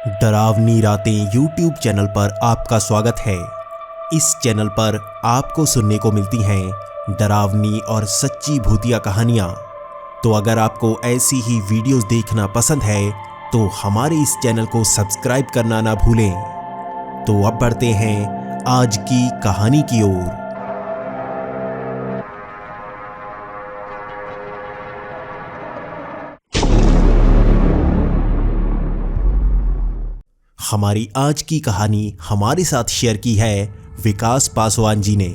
डरावनी रातें YouTube channel पर आपका स्वागत है। इस चैनल पर आपको सुनने को मिलती हैं डरावनी और सच्ची भूतिया कहानियाँ। तो अगर आपको ऐसी ही वीडियोस देखना पसंद है तो हमारे इस चैनल को सब्सक्राइब करना ना भूलें। तो अब बढ़ते हैं आज की कहानी की ओर। हमारी आज की कहानी हमारे साथ शेयर की है विकास पासवान जी ने।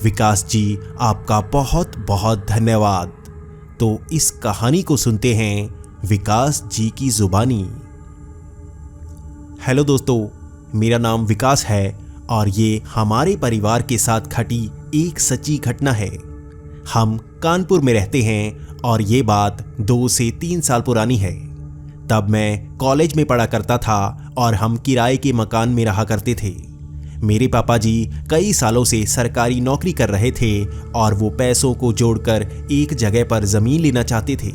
विकास जी, आपका बहुत बहुत धन्यवाद। तो इस कहानी को सुनते हैं विकास जी की जुबानी। हेलो दोस्तों, मेरा नाम विकास है और ये हमारे परिवार के साथ घटी एक सच्ची घटना है। हम कानपुर में रहते हैं और ये बात 2 से 3 साल पुरानी है। तब मैं कॉलेज में पढ़ा करता था और हम किराए के मकान में रहा करते थे। मेरे पापा जी कई सालों से सरकारी नौकरी कर रहे थे और वो पैसों को जोड़कर एक जगह पर ज़मीन लेना चाहते थे।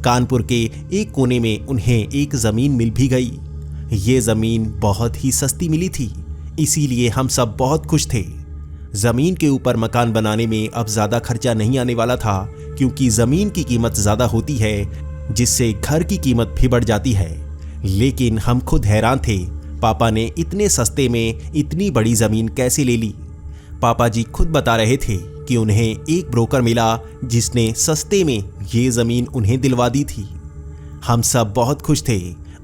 कानपुर के एक कोने में उन्हें एक ज़मीन मिल भी गई। ये ज़मीन बहुत ही सस्ती मिली थी, इसीलिए हम सब बहुत खुश थे। ज़मीन के ऊपर मकान बनाने में अब ज़्यादा खर्चा नहीं आने वाला था, क्योंकि ज़मीन की कीमत ज़्यादा होती है, जिससे घर की कीमत भी बढ़ जाती है। लेकिन हम खुद हैरान थे, पापा ने इतने सस्ते में इतनी बड़ी ज़मीन कैसे ले ली। पापा जी खुद बता रहे थे कि उन्हें एक ब्रोकर मिला जिसने सस्ते में ये ज़मीन उन्हें दिलवा दी थी। हम सब बहुत खुश थे।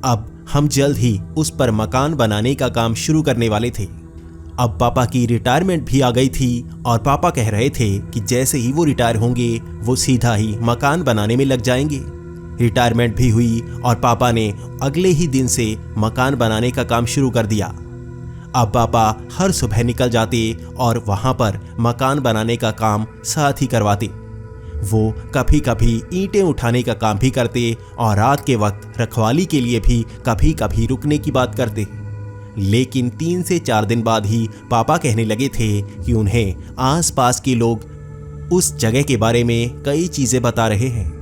अब हम जल्द ही उस पर मकान बनाने का काम शुरू करने वाले थे। अब पापा की रिटायरमेंट भी आ गई थी और पापा कह रहे थे कि जैसे ही वो रिटायर होंगे वो सीधा ही मकान बनाने में लग जाएंगे। रिटायरमेंट भी हुई और पापा ने अगले ही दिन से मकान बनाने का काम शुरू कर दिया। अब पापा हर सुबह निकल जाते और वहाँ पर मकान बनाने का काम साथ ही करवाते। वो कभी कभी ईंटें उठाने का काम भी करते और रात के वक्त रखवाली के लिए भी कभी कभी रुकने की बात करते। लेकिन 3 से 4 दिन बाद ही पापा कहने लगे थे कि उन्हें आसपास के लोग उस जगह के बारे में कई चीज़ें बता रहे हैं।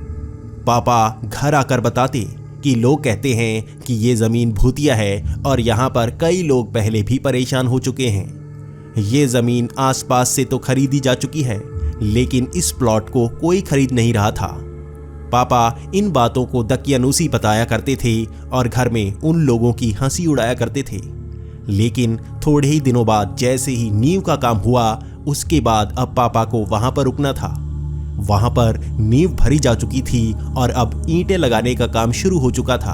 पापा घर आकर बताते कि लोग कहते हैं कि ये ज़मीन भूतिया है और यहाँ पर कई लोग पहले भी परेशान हो चुके हैं। ये ज़मीन आसपास से तो खरीदी जा चुकी है, लेकिन इस प्लॉट को कोई खरीद नहीं रहा था। पापा इन बातों को दकियानूसी बताया करते थे और घर में उन लोगों की हंसी उड़ाया करते थे। लेकिन थोड़े ही दिनों बाद जैसे ही नींव का काम हुआ, उसके बाद अब पापा को वहाँ पर रुकना था। वहां पर नींव भरी जा चुकी थी और अब ईंटें लगाने का काम शुरू हो चुका था।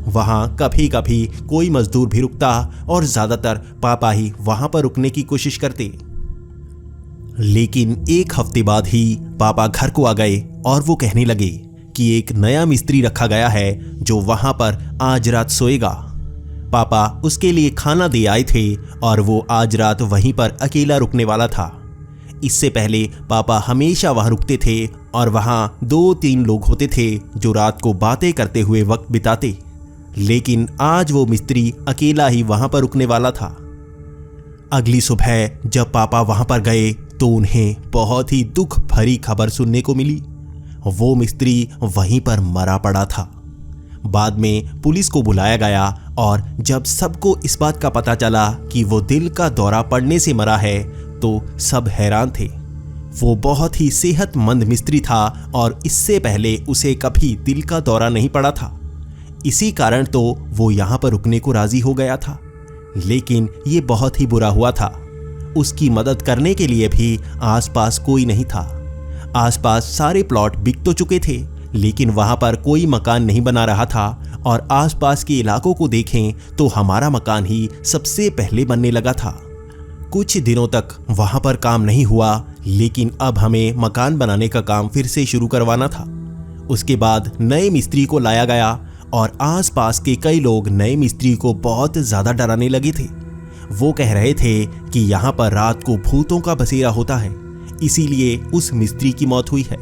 वहां कभी कभी कोई मजदूर भी रुकता और ज्यादातर पापा ही वहां पर रुकने की कोशिश करते। लेकिन 1 हफ्ते बाद ही पापा घर को आ गए और वो कहने लगे कि एक नया मिस्त्री रखा गया है जो वहां पर आज रात सोएगा। पापा उसके लिए खाना दे आए थे और वो आज रात वहीं पर अकेला रुकने वाला था। इससे पहले पापा हमेशा वहां रुकते थे और वहां 2-3 लोग होते थे जो रात को बातें करते हुए वक्त बिताते। लेकिन आज वो मिस्त्री अकेला ही वहां पर रुकने वाला था। अगली सुबह जब पापा वहां पर गए तो उन्हें बहुत ही दुख भरी खबर सुनने को मिली। वो मिस्त्री वहीं पर मरा पड़ा था। बाद में पुलिस को बुलाया गया और जब सबको इस बात का पता चला कि वो दिल का दौरा पड़ने से मरा है तो सब हैरान थे। वो बहुत ही सेहतमंद मिस्त्री था और इससे पहले उसे कभी दिल का दौरा नहीं पड़ा था। इसी कारण तो वो यहाँ पर रुकने को राजी हो गया था। लेकिन ये बहुत ही बुरा हुआ था। उसकी मदद करने के लिए भी आसपास कोई नहीं था। आसपास सारे प्लॉट बिक तो चुके थे, लेकिन वहाँ पर कोई मकान नहीं बना रहा था। और आसपास के इलाकों को देखें तो हमारा मकान ही सबसे पहले बनने लगा था। कुछ दिनों तक वहां पर काम नहीं हुआ, लेकिन अब हमें मकान बनाने का काम फिर से शुरू करवाना था। उसके बाद नए मिस्त्री को लाया गया और आसपास के कई लोग नए मिस्त्री को बहुत ज़्यादा डराने लगे थे। वो कह रहे थे कि यहाँ पर रात को भूतों का बसेरा होता है, इसीलिए उस मिस्त्री की मौत हुई है।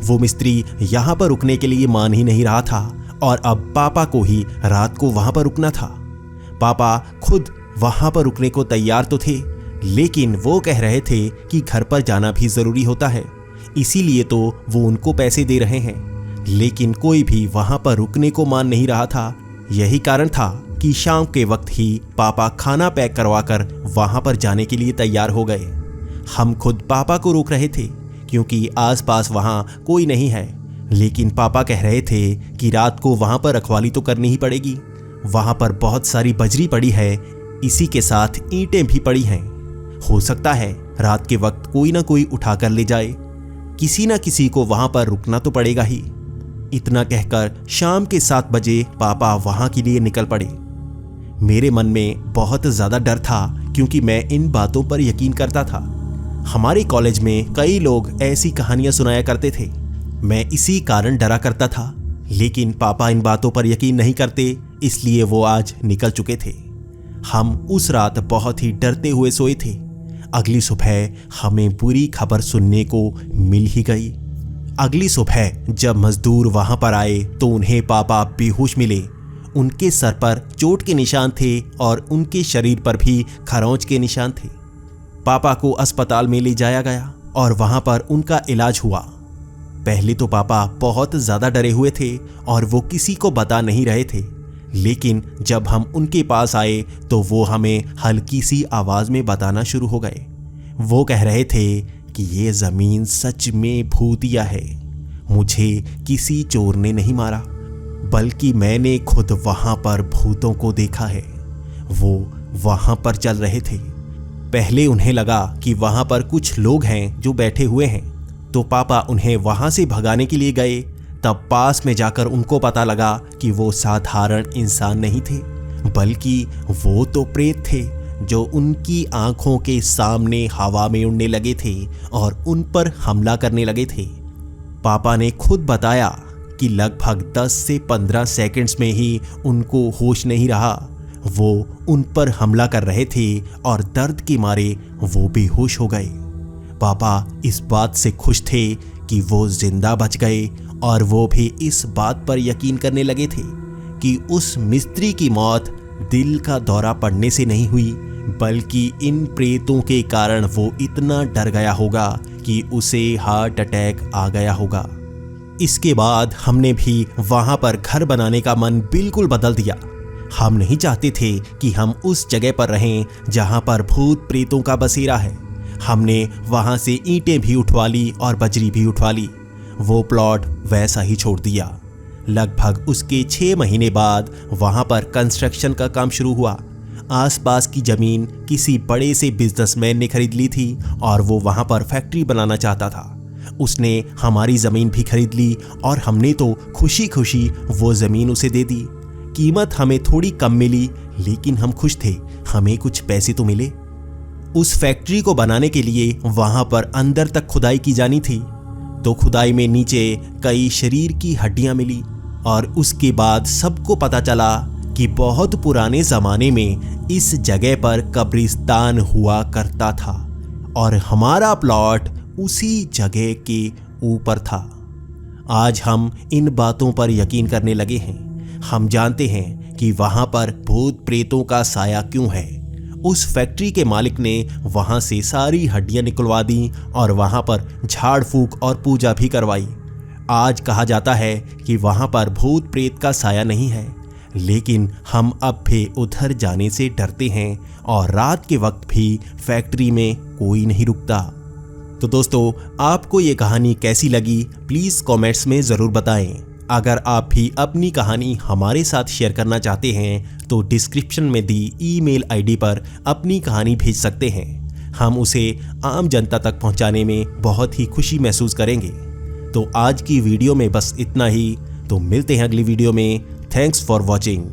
वो मिस्त्री यहाँ पर रुकने के लिए मान ही नहीं रहा था और अब पापा को ही रात को वहाँ पर रुकना था। पापा खुद वहाँ पर रुकने को तैयार तो थे, लेकिन वो कह रहे थे कि घर पर जाना भी ज़रूरी होता है, इसीलिए तो वो उनको पैसे दे रहे हैं। लेकिन कोई भी वहाँ पर रुकने को मान नहीं रहा था। यही कारण था कि शाम के वक्त ही पापा खाना पैक करवाकर वहां पर जाने के लिए तैयार हो गए। हम खुद पापा को रोक रहे थे क्योंकि आसपास वहां कोई नहीं है, लेकिन पापा कह रहे थे कि रात को वहां पर रखवाली तो करनी ही पड़ेगी। वहां पर बहुत सारी बजरी पड़ी है, इसी के साथ ईंटें भी पड़ी हैं। हो सकता है रात के वक्त कोई ना कोई उठा कर ले जाए, किसी ना किसी को वहां पर रुकना तो पड़ेगा ही। इतना कहकर शाम के 7 बजे पापा वहां के लिए निकल पड़े। मेरे मन में बहुत ज़्यादा डर था क्योंकि मैं इन बातों पर यकीन करता था। हमारे कॉलेज में कई लोग ऐसी कहानियां सुनाया करते थे, मैं इसी कारण डरा करता था। लेकिन पापा इन बातों पर यकीन नहीं करते, इसलिए वो आज निकल चुके थे। हम उस रात बहुत ही डरते हुए सोए थे। अगली सुबह हमें बुरी खबर सुनने को मिल ही गई। अगली सुबह जब मजदूर वहां पर आए तो उन्हें पापा बेहोश मिले। उनके सर पर चोट के निशान थे और उनके शरीर पर भी खरोंच के निशान थे। पापा को अस्पताल में ले जाया गया और वहां पर उनका इलाज हुआ। पहले तो पापा बहुत ज़्यादा डरे हुए थे और वो किसी को बता नहीं रहे थे, लेकिन जब हम उनके पास आए तो वो हमें हल्की सी आवाज़ में बताना शुरू हो गए। वो कह रहे थे कि ये ज़मीन सच में भूतिया है। मुझे किसी चोर ने नहीं मारा, बल्कि मैंने खुद वहाँ पर भूतों को देखा है। वो वहाँ पर चल रहे थे। पहले उन्हें लगा कि वहाँ पर कुछ लोग हैं जो बैठे हुए हैं, तो पापा उन्हें वहाँ से भगाने के लिए गए। तब पास में जाकर उनको पता लगा कि वो साधारण इंसान नहीं थे, बल्कि वो तो प्रेत थे जो उनकी आंखों के सामने हवा में उड़ने लगे थे और उन पर हमला करने लगे थे। पापा ने खुद बताया कि लगभग 10 से 15 सेकंड्स में ही उनको होश नहीं रहा। वो उन पर हमला कर रहे थे और दर्द के मारे वो बेहोश हो गए। पापा इस बात से खुश थे कि वो जिंदा बच गए और वो भी इस बात पर यकीन करने लगे थे कि उस मिस्त्री की मौत दिल का दौरा पड़ने से नहीं हुई, बल्कि इन प्रेतों के कारण वो इतना डर गया होगा कि उसे हार्ट अटैक आ गया होगा। इसके बाद हमने भी वहाँ पर घर बनाने का मन बिल्कुल बदल दिया। हम नहीं चाहते थे कि हम उस जगह पर रहें जहाँ पर भूत प्रेतों का बसेरा है। हमने वहाँ से ईंटें भी उठवा ली और बजरी भी उठवा ली। वो प्लॉट वैसा ही छोड़ दिया। लगभग उसके 6 महीने बाद वहाँ पर कंस्ट्रक्शन का काम शुरू हुआ। आसपास की ज़मीन किसी बड़े से बिजनेसमैन ने खरीद ली थी और वो वहाँ पर फैक्ट्री बनाना चाहता था। उसने हमारी ज़मीन भी खरीद ली और हमने तो खुशी खुशी वो ज़मीन उसे दे दी। कीमत हमें थोड़ी कम मिली, लेकिन हम खुश थे, हमें कुछ पैसे तो मिले। उस फैक्ट्री को बनाने के लिए वहाँ पर अंदर तक खुदाई की जानी थी, तो खुदाई में नीचे कई शरीर की हड्डियां मिली और उसके बाद सबको पता चला कि बहुत पुराने ज़माने में इस जगह पर कब्रिस्तान हुआ करता था और हमारा प्लॉट उसी जगह के ऊपर था। आज हम इन बातों पर यकीन करने लगे हैं। हम जानते हैं कि वहाँ पर भूत प्रेतों का साया क्यों है। उस फैक्ट्री के मालिक ने वहाँ से सारी हड्डियाँ निकलवा दी और वहाँ पर झाड़ फूक और पूजा भी करवाई। आज कहा जाता है कि वहाँ पर भूत प्रेत का साया नहीं है, लेकिन हम अब भी उधर जाने से डरते हैं और रात के वक्त भी फैक्ट्री में कोई नहीं रुकता। तो दोस्तों, आपको ये कहानी कैसी लगी प्लीज़ कमेंट्स में ज़रूर बताएं। अगर आप भी अपनी कहानी हमारे साथ शेयर करना चाहते हैं तो डिस्क्रिप्शन में दी ईमेल आईडी पर अपनी कहानी भेज सकते हैं। हम उसे आम जनता तक पहुंचाने में बहुत ही खुशी महसूस करेंगे। तो आज की वीडियो में बस इतना ही। तो मिलते हैं अगली वीडियो में। Thanks for watching.